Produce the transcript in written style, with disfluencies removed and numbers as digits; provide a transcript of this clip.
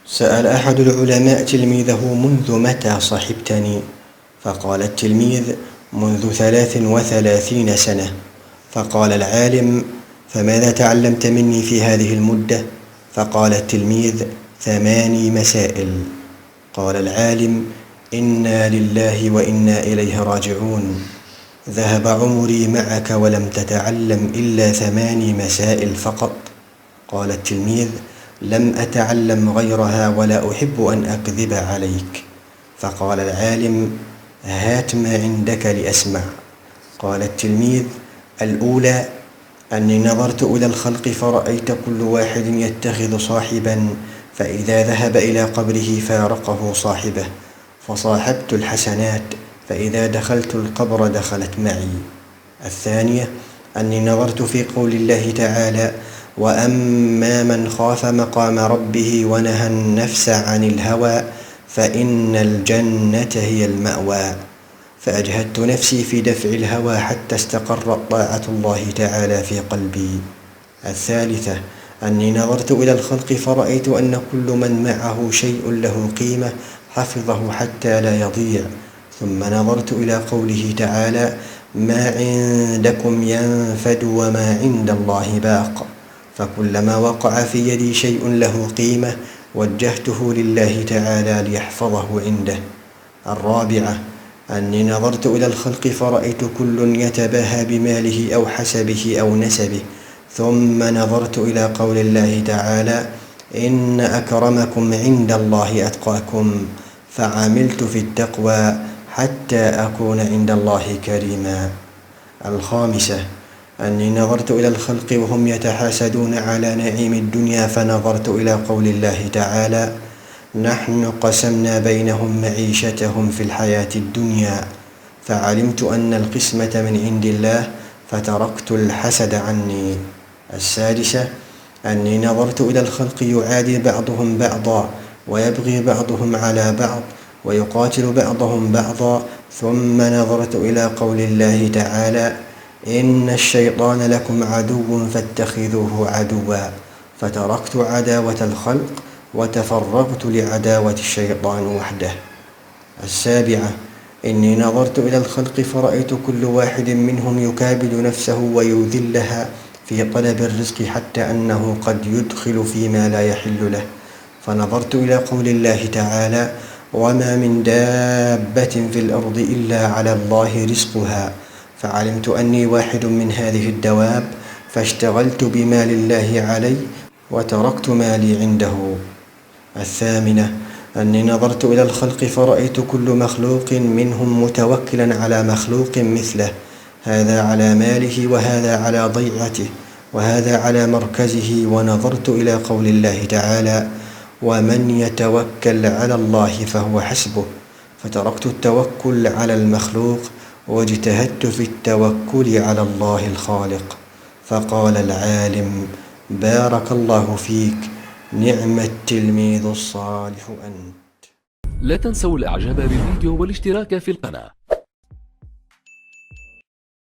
سأل أحد العلماء تلميذه: منذ متى صحبتني؟ فقال التلميذ: منذ 33 سنة. فقال العالم: فماذا تعلمت مني في هذه المدة؟ فقال التلميذ: 8 مسائل. قال العالم: إنا لله وإنا إليه راجعون. ذهب عمري معك ولم تتعلم إلا 8 مسائل فقط. قال التلميذ: لم أتعلم غيرها ولا أحب أن أكذب عليك. فقال العالم: هات ما عندك لأسمع. قال التلميذ: الأولى أني نظرت إلى الخلق فرأيت كل واحد يتخذ صاحبا، فإذا ذهب إلى قبره فارقه صاحبه، فصاحبت الحسنات، فإذا دخلت القبر دخلت معي. الثانية أني نظرت في قول الله تعالى: وأما من خاف مقام ربه ونهى النفس عن الهوى فإن الجنة هي المأوى، فأجهدت نفسي في دفع الهوى حتى استقرت طاعة الله تعالى في قلبي. الثالثة أني نظرت إلى الخلق فرأيت أن كل من معه شيء له قيمة حفظه حتى لا يضيع. ثم نظرت إلى قوله تعالى: ما عندكم ينفد وما عند الله باق، فكلما وقع في يدي شيء له قيمة وجهته لله تعالى ليحفظه عنده. الرابعة أني نظرت إلى الخلق فرأيت كل يتباهى بماله أو حسبه أو نسبه، ثم نظرت إلى قول الله تعالى: إن أكرمكم عند الله أتقاكم، فعملت في التقوى حتى أكون عند الله كريما. الخامسة أني نظرت إلى الخلق وهم يتحاسدون على نعيم الدنيا، فنظرت إلى قول الله تعالى: نحن قسمنا بينهم معيشتهم في الحياة الدنيا، فعلمت أن القسمة من عند الله فتركت الحسد عني. السادسة أني نظرت إلى الخلق يعادي بعضهم بعضا، ويبغي بعضهم على بعض، ويقاتل بعضهم بعضا، ثم نظرت إلى قول الله تعالى: إن الشيطان لكم عدو فاتخذوه عدوا، فتركت عداوة الخلق وتفرغت لعداوة الشيطان وحده. السابعة إني نظرت إلى الخلق فرأيت كل واحد منهم يكابد نفسه ويذلها في طلب الرزق، حتى أنه قد يدخل فيما لا يحل له. فنظرت إلى قول الله تعالى: وما من دابة في الأرض إلا على الله رزقها، فعلمت أني واحد من هذه الدواب، فاشتغلت بما لله علي وتركت مالي عنده. الثامنة أني نظرت إلى الخلق فرأيت كل مخلوق منهم متوكلا على مخلوق مثله، هذا على ماله وهذا على ضيعته وهذا على مركزه. ونظرت إلى قول الله تعالى: ومن يتوكل على الله فهو حسبه، فتركت التوكل على المخلوق واجتهدت في التوكل على الله الخالق. فقال العالم: بارك الله فيك، نعم التلميذ الصالح أنت. لا تنسوا الإعجاب بالفيديو والاشتراك في القناة.